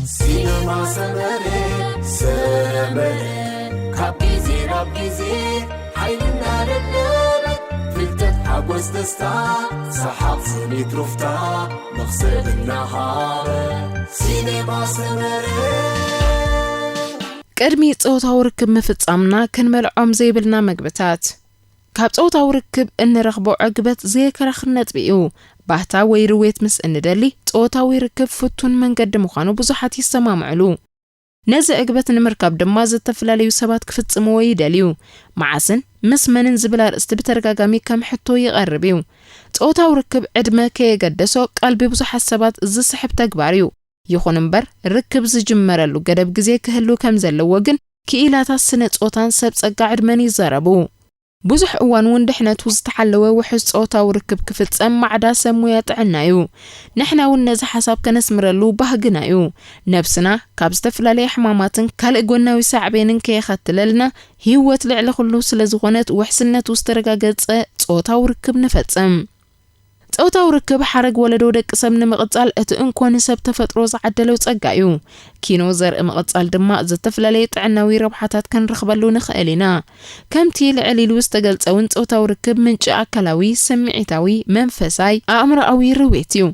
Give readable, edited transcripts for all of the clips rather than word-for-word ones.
سينما سمرة كابيزي رابيزي حيلنا للنبت فلتت حقوز دستا سحاب سميت رفتا مغسل النهار سينما سمرة قدمي صوتاو ركب مفصامنا كنملعوم زيبلنا مغبتات ካብ ጾታው ርክብ እንረኽቦ ዕግበት ዘይከረኽነት ቢኡ ባህታ ወይ ርዌት ምስ እንደሊ ጾታዊ ርክብ ፍቱን መንገዲ ምዃኑ ብዙሓት ይሰማምዕሉ ነዚ ዕግበት ንምርካብ ድማ ዝተፈላልዩ ሰባት ክፍጽምዎ ይደልዩ ማዓስን ምስ መንን ዝብል ኣርእስቲ ብተደጋጋሚ ከም ሕቶ ይቐርብ እዩ ጾታው ርክብ ዕድመ ከየገደሶ ቀልቢ ብዙሓት ሰባት ዝስሕብ ተግባር እዩ ይኹን እምበር ርክብ ዝጅመረሉ ገደብ ግዜ ክህሉ ከም ዘለዎ ግን ክኢላታት ስነ ጾታን ሰብ ጸጋ ዕድመን ይዛረቡ ብዙሕ እዋን ወንድሕነቱ ዝተሓለወ ውሕስ ጾታው ርክብ ክፍጸም ማዕዳ ሰሙያ ጥዕናዩ ንሕና እውን ነዚ ሓሳብ ከነስምረሉ ባህግናዩ ነብስና ካብ ዝተፈላልየ ሕማማትን ካልእ ጎናዊ ሳዕቤንን ከየኸትለልና ህይወት ልዕሊ ኩሉ ስለዝኾነት ውሕስነቱ ዝተረጋገጸ ጾታው ርክብ ንፈጽም ጾታው ርክብ ሓረግ ወለዶ ደቂ ሰብ ንምቕጻል እቲ እንኮን ሰብ ተፈጥሮ ዝዓደለው ጸጋ እዩ ኪኖ ዘርኢ ምቕጻል ድማ ዝተፈላልየ ጥዕናዊ ረብሓታት ክንረኽበሉ ንኽእል ኢና ከምቲ ልዕሊሉ ዝተገልጸውን ጾታው ርክብ ምንጪ ኣካላዊ ስምዒታዊ መንፈሳዊ ኣእምሮኣዊ ርዌት እዩ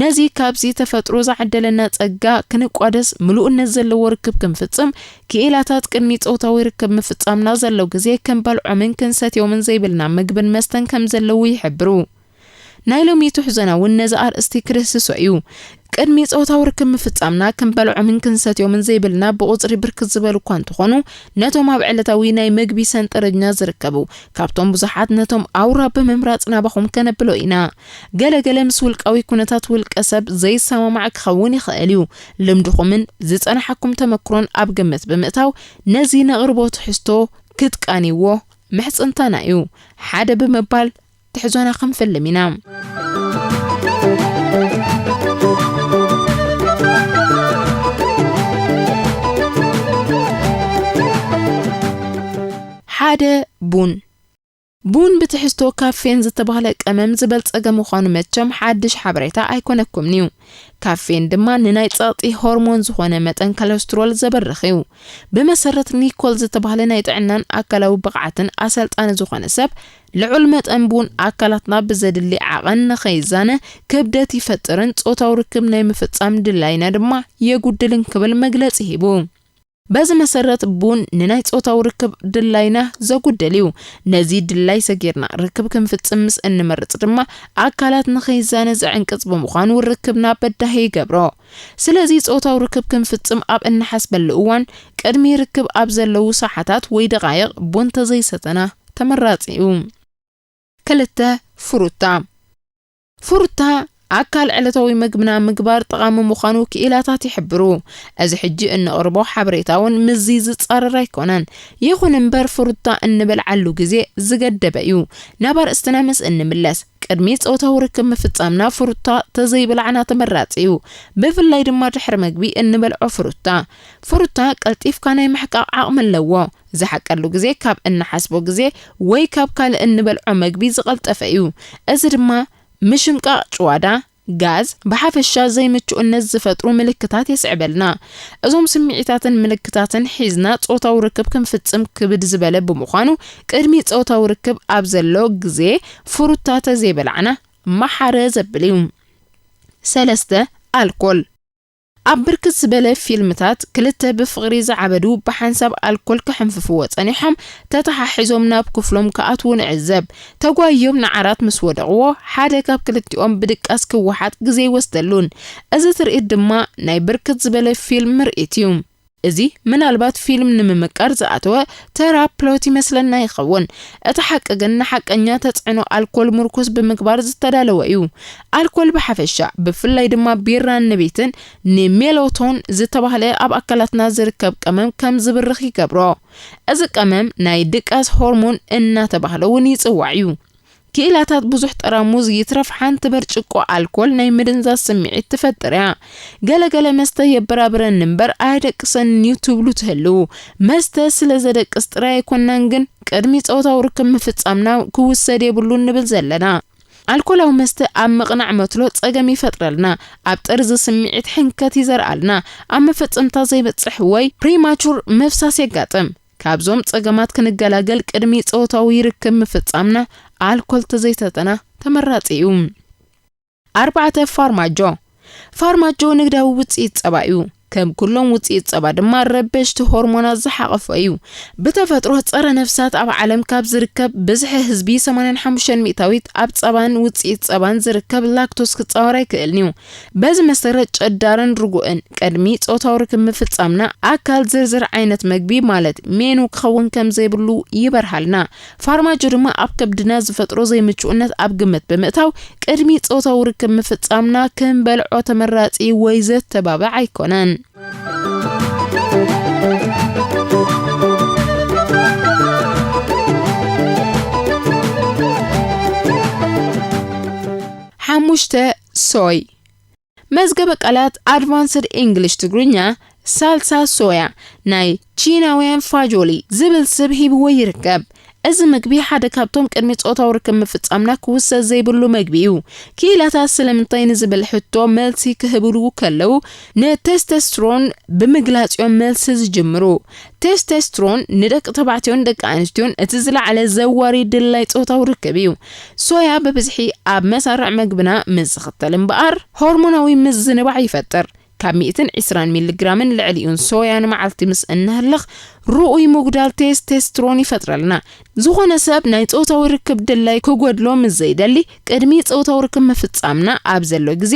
ነዚ ካብዚ ተፈጥሮ ዝዓደለና ጸጋ ክንቋደስ ምሉእነት ዘለዎ ርክብ ክንፍጽም ክኢላታት ቅድሚ ጾታዊ ርክብ ምፍጻምና ዘለው ግዜ ክንበልዖምን ክንሰትዮምን ዘይብልና ምግብን መስተን ከም ዘለው ይሕብሩ ናይሎም ይትሕዘናውን ነዚ ኣርእስቲ ክርስቶስ እዩ ቅድሚ ጾታው ርክብ ምፍጻምና ክንበልዖምን ክንሰትዮምን ዘይብልና ብቁጽሪ ብርክት ዝበሉ እኳ እንትኾኑ ነቶም ኣብ ዕለታዊ ናይ ምግቢ ሰንጠረዥና ዝርከቡ ካብቶም ብዙሓት ነቶም ኣውራ ብምምራጽ ናባኹም ከነብሎ ኢና ገለገለ ምስ ውልቃዊ ኩነታት ውልቀ ሰብ ዘይሰማማዕ ክኸውን ይኽእል እዩ ልምድኹምን ዝጸንሐኩም ተመክሮን ኣብ ግምት ብምእታው ነዚ ነቕርቦ ትሕዝቶ ክትቃኒዎ ምሕጽንታና እዩ ሓደ ብምባል تحزونا خم فيلمنا حادة بون بتحستو كافين زتبهل قمم زبلصغ مخانو مچم حادش حبريتا ايكونكم نيو كافين دما نناي ጻጢ هورمون ዝኾነ መጠን ኮሌስትሮል ዘበርኺው በመሰረት ኒኮል ዝተባህለ ናይ ጥዕናን ኣካላዊ ብቕዓትን ኣሰልጣኒ ዝኾነ ሰብ ልዑል መጠን ቡን ኣካላትና ብዘድሊ ዓቐን ንኸይዛነ ክብደት ይፈጥርን ጾታው ርክብ ናይ ምፍጻም ድላይና ድማ የጉድልን ክብል መግለጺ ሂቡ በዚ መሰረት ቡን ንናይ ጾታው ርክብ ድላይና ዘጉደልዩ ነዚ ድላይ ሰጊርና ርክብ ክንፍጽምስ እንመርጽ ድማ ኣካላት ንኸይዛነ ዝዕንቅጽ ብምዃኑ ርክብና በዳሂ ይገብሮ ስለዚ ጾታው ርክብ ክንፍጽም ኣብ እንሓስበሉ እዋን ቅድሚ ርክብ ኣብ ዘለው ሰዓታት ወይ ደቃይቕ ቡን ተዘይሰተና ተመራጺ እዩ ክልተ ፍሩታ ኣካል ዕለታዊ ምግብና ምግባር ጠቃሚ ምዃኑ ክኢላታት ይሕብሩ እዚ ሕጂ እንቕርቦ ሓበሬታውን ምዚ ዝጻረር ኣይኮነን ይኹን እምበር ፍሩታ እንበልዓሉ ግዜ ዝገደበ እዩ ናባር እስትናመስ እንምለስ ቅድሚ ጾታው ርክብ ምፍጻምና ፍሩታ ተዘይብልዓና ተመራጺ እዩ ብፍላይ ድማ ድሕሪ ምግቢ እንበልዖ ፍሩታ ቀልጢፍካ ናይ ምሕቃቕ ዓቕሚ ኣለዎ ዝሓቀሉ ግዜ ካብ እንሓስቦ ግዜ ወይ ካብ ካልእ እንበልዖ ምግቢ ዝቐልጠፈ እዩ እዚ ድማ ምሽምቃቅ ጭዋዳ ጋዝ በሓፈሻ ዘይምቹእነት ዝፈጥሩ ምልክታት ይስዕበልና እዞም ስምዒታትን ምልክታትን ሒዝና ጾታው ርክብ ክንፍጽም ክብድ ዝበለ ብምዃኑ ቅድሚ ጾታው ርክብ ኣብ ዘሎ ግዜ ፍሩታ ተዘይበልዓና ማሓረ ዘብል እዩ 3 ኣልኮል ኣብ ብርክት ዝበለ ፊልምታት ክልተ ብፍቕሪ ዝዓበዱ ብሓንሳብ ኣልኮል ክሕንፍፍዎ ጸኒሖም ተተሓሒዞም ናብ ክፍሎም ከኣትው ንዕዘብ ተጓዮም ንዓራት ምስ ወደቕዎ ሓደ ካብ ክልቲኦም ብድቃስ ክወሓጥ ግዜ ይወስደሉን እዚ ትርኢት ድማ ናይ ብርክት ዝበለ ፊልም ምርኢት እዩ እዚ ምናልባት ፊልም ንምምቃር ዝኣተወ ተራ ፕሎት ይመስለና ይኸውን እቲ ሓቂ ግን ንሓቀኛ ተጽዕኖ ኣልኮል ምርኩስ ብምግባር ዝተዳለወ እዩ ኣልኮል በሓፈሻ ብፍላይ ድማ ቢራን ነቢትን ንሜላቶን ዝተባህለ ኣብ ኣካላትና ዝርከብ ቀመም ከም ዝብርኽ ይገብሮ እዚ ቀመም ናይ ድቃስ ሆርሞን እናተባህለ እውን ይጽዋዕ እዩ ክኢላታት ብዙሕ ጠራሙዝ ይትረፍ ሓንቲ በርጭቆ ኣልኮል ናይ ምድንዛዝ ስምዒት ትፈጥር እያ ገለገለ መስተ የበራብረን እምበር ኣይደቅሰን ዩቱብሉ ትህሉ መስተ ስለዘደቅስ ጥራይ ኣይኮነን ግን ቅድሚ ጾታው ርክብ ምፍጻምና ክውሰድ የብሉ ንብል ዘለና ኣልኮላዊ መስተ ኣብ ምቕናዕ መትሎ ጸገም ይፈጥረልና ኣብ ጠርዚ ስምዒት ሕንከት ይዘርአልና ኣብ መፈጸምታ ዘይበጽሕ ወይ ፕሪማቹር መፍሳስ የጋጥም ካብዞም ጸገማት ክንገላገል ቅድሚ ጾታዊ ርክብ ምፍጻምና ኣልኮል ተዘይተጠና ተመራጺ እዩ 4 ፋርማጆ ንግዳዊ ውጽኢት ጸባ እዩ ከም ኩሎም ውጽኢት ጸባ ድማ ረበሽቲ ሆርሞናት ዝሓቐፈ እዩ ብተፈጥሮ ጸረ ነፍሳት ኣብ ዓለም ካብ ዝርከብ ብዝሕ ህዝቢ 85% ኣብ ጸባን ውጽኢት ጸባን ዝርከብ ላክቶስ ክጻወር ይክእልኒ በዚ መሰረት ጨዳርን ርጉእን ቅድሚ ጾታዊ ርክብ ምፍጻምና ኣካል ዝርዝር ዓይነት ምግቢ ማለት ሜኑ ክኸውን ከም ዘይብሉ ይበርሃልና ፋርማጆ ድማ ኣብ ከብድና ዝፈጥሮ ዘይምቹእነት ኣብ ግምት ብምእታው ቅድሚ ጾታዊ ርክብ ምፍጻምና ክንበልዖ ተመራጺ ወይ ዘተባብዕ ኣይኮነን ሶይ መዝገበ ቃላት Advanced English ትግርኛ ሳልሳ ሶያ ናይ ቺናውያን ፋጆሊ ዝብል ሰብ ሂብዎ ይርከብ እዚ ምግቢ ሓደ ካብቶም ቅድሚ ጾታዊ ርክብ ምፍጻምና ክውሰድ ዘይብሉ ምግቢ እዩ ኪላታት ስለምንታይ ንዝብል ሕቶ መልሲ ክህብሉ ከለው ንቴስቶስትሮን ብምግላጽዮም መልሲ ዝጅምሩ ቴስቶስትሮን ንደቂ ተባዕትዮን ደቂ ኣንስትዮን እቲ ዝለዓለ ዘዋሪ ድላይ ጾታዊ ርክብ እዩ ሶያ በብዝሒ ኣብ መሳርዕ ምግብና ምዝኽተል እምበኣር ሆርሞናዊ ምዝንባዕ ይፈጥር ካብ 120 ሚሊግራምን ልዕሊኡን ሶያ ንመዓልቲ ምስ እንህልኽ ሩኡይ ሙግዳል ቴስቶስትሮን ይፈጥረልና ዝኾነ ሰብ ናይ ጾታዊ ርክብ ድላይ ክጎድሎ ምስ ዘይደሊ ቅድሚ ጾታዊ ርክብ ምፍጻምና ኣብ ዘሎ ግዜ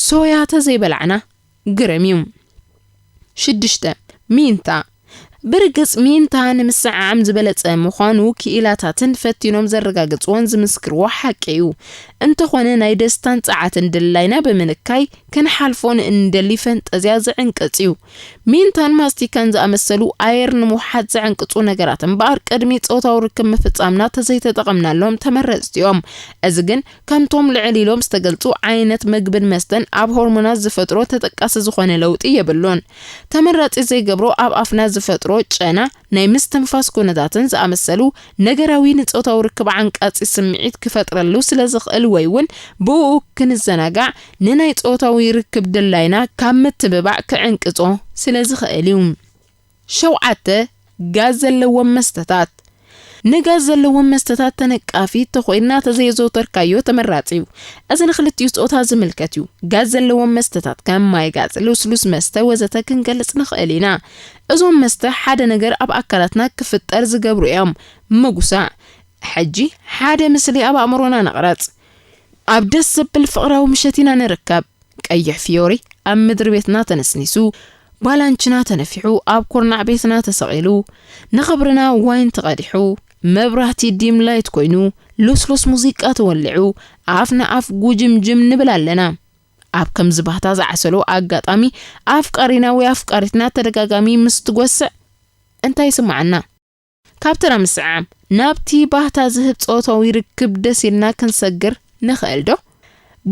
ሶያ ተዘይበልዕና ግረም እዩ 6 ሚንታ ብርግጽ ሚንታ ንምስዓም ዝበለጸ ምዃኑ ክኢላታትን ፈቲኖም ዘረጋግጽዎን ዝምስክርዎ ሓቂ እዩ እንተኾነ ናይ ደስታን ጸዓትን ድላይና ብምንካይ ክንሓልፎን እንደሊ ፈንጠዝያ ዝዕንቅጽ እዩ ሚንታን ማስቲካን ዝኣመሰሉ ኣየር ንምውሓድ ዝዕንቅጹ ነገራት እምበኣር ቅድሚ ጾታዊ ርክብ ምፍጻምና ተዘይተጠቐምናሎም ተመረጽቲ እዮም እዚ ግን ከምቶም ልዕሊሎም ዝተገልጹ ዓይነት ምግብን መስተን ኣብ ሆርሞናት ዝፈጥሮ ተጠቃሲ ዝኾነ ለውጢ የብሉን ተመራጺ ዘይገብሮ ኣብ ኣፍና ዝፈጥሮ ጨና ናይ ምስትንፋስ ኩነታትን ዝኣመሰሉ ነገራዊ ንጾታዊ ርክብ ዓንቃጺ ስምዒት ክፈጥረሉ ስለዝኽእል ወይ እውን ብኡ ክንዘናጋዕ ንናይ ጾታዊ ርክብ ድላይና ካብ ምትብባዕ ክዕንቅጾ ስለዝኽእል እዩ 7 ጋዝ ዘለዎም መስተታት ንጋዝ ዘለዎም መስተታት ተነቃፊ ተኾይና ተዘይዘውተርካዮ ተመራጺ እዩ እዚ ንኽልቲኡ ጾታ ዝምልከት እዩ ጋዝ ዘለዎም መስተታት ከም ማይ ጋዝ ልስሉስ መስተ ወዘተ ክንገልጽ ንኽእል ኢና እዞም መስተ ሓደ ነገር ኣብ ኣካላትና ክፍጠር ዝገብሩ እዮም ምጉሳዕ ሕጂ ሓደ ምስሊ ኣብ ኣእምሮና ነቕረጽ ኣብ ደስ ዘብል ፍቕራዊ ምሸት ኢና ንርከብ ቀይሕ ፊዮሪ ኣብ ምድሪ ቤትና ተነስኒሱ ባላንችና ተነፊሑ ኣብ ኩርናዕ ቤትና ተሰቒሉ ንኽብርና ዋይን ተቐዲሑ መብራህቲ ዲም ላይት ኮይኑ ልስሉስ ሙዚቃ ተወልዑ ኣፍና ኣፍ ጉጅምጅም ንብል ኣለና ኣብ ከም ዝባህታ ዝዓሰሎ ኣጋጣሚ ኣፍቃሪና ወይ ኣፍቃሪትና ተደጋጋሚ ምስ ትጎስዕ እንታይ ይስማዓና ካብተና ምስዓም ናብቲ ባህታ ዝህብ ጾታዊ ርክብ ደስ ኢልና ክንሰግር ንኽእል ዶ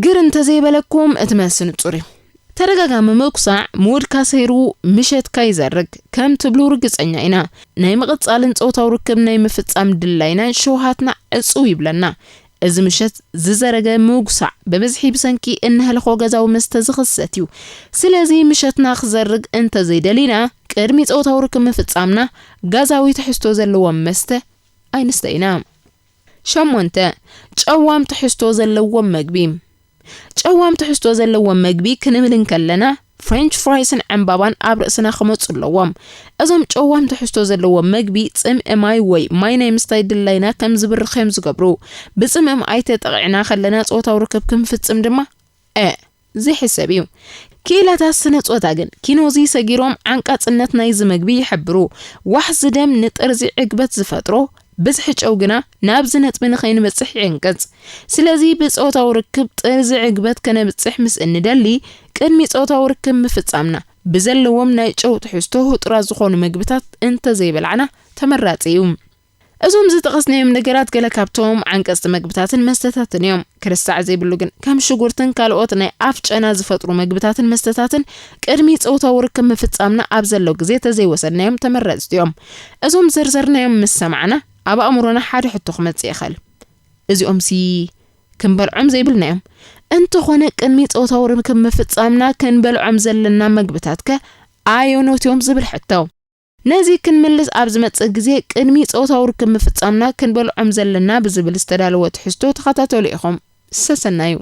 ግር እንተዘይበለኩም እትመስን ጽሪ ተደጋጋሚ ምቁሳዕ ሙድካ ሰይሩ ምሸትካ ይዘርግ ከም ትብሉ ርግጸኛ ኢና ናይ ምቕጻልን ጾታዊ ርክብ ናይ ምፍጻም ድላይና ሸውሃትና ዕጹው ይብለና እዚ ምሸት ዝዘረገ ምጉሳዕ በብዝሒ ብሰንኪ እንህልኾ ገዛዊ መስተ ዝኽሰት እዩ ስለዚ ምሸትና ክዘርግ እንተዘይደሊና ቅድሚ ጾታዊ ርክብ ምፍጻምና ጋዛዊ ትሕዝቶ ዘለዎም መስተ ኣይንስተይና 8 ጨዋም ትሕዝቶ ዘለዎም ምግቢ ጨዋም ትሕዝቶ ዘለዎም ምግቢ ክንብል ከለና ፍሬንች ፍራይስን ዕምባባን ኣብ ርእስና ክመጹ ኣለዎም እዞም ጨዋም ትሕዝቶ ዘለዎም ምግቢ ጽምኢ ማይ ወይ ማይ ናይ ምስታይ ድላይና ከም ዝብርኸም ዝገብሩ ብጽምኢ ኣይተጠቕዕና ከለና ጾታዊ ርክብ ክንፍጽም ድማ ዝሕሰብ እዩ ኪላታት ስነ ጾታ ግን ኪኖዚ ሰጊሮም ዓንቃጽነት ናይ ዝመግቢ ይሕብሩ ዋሕዚ ደም ንጥርዚ ዕግበት ዝፈጥሮ ብዝሕ ጨው ግና ናብ ዝነጥቢ ንኸይንበጽሕ ይዕንቅጽ ስለዚ ብጾታዊ ርክብ ጥርዚ ዕግበት ከነብጽሕ ምስ እንደሊ ቅድሚ ጾታዊ ርክብ ምፍጻምና ብዘለዎም ናይ ጨው ትሕዝቶ ህጥራ ዝኾኑ ምግብታት እንተዘይበልዕና ተመራጺ እዩ እዞም ዝጠቐስናዮም ነገራት ገለ ካብቶም ዓንቀጽቲ ምግብታትን መስተታትን እዮም ክርስታዕ ዘይብሉ ግን ከም ሽጉርትን ካልኦት ናይ ኣፍ ጨና ዝፈጥሩ ምግብታትን መስተታትን ቅድሚ ጾታዊ ርክብ ምፍጻምና ኣብ ዘሎ ግዜ ተዘይወሰድናዮም ተመራጽቲ እዮም እዞም ዝርዝርናዮም ምስ ሰማዕና ኣብ ኣእምሮና ሓደ ሕቶ ክመጽእ ይኽእል እዚኦም ክንበልዖም ዘይብልናዮም እንተኾነ ቅድሚ ጾታዊ ርክብ ምፍጻምና ክንበልዖም ዘለና ምግብታት ከ ኣየኖትዮም ዝብል ሕቶ ነዚ ክንምልስ ኣብ ዝመጽእ ግዜ ቅድሚ ጾታዊ ርክብ ምፍጻምና ክንበልዖም ዘለና ብዝብል ዝተዳለወ ትሕዝቶ ተኸታተሉ ኢኹም ሰሰናዩ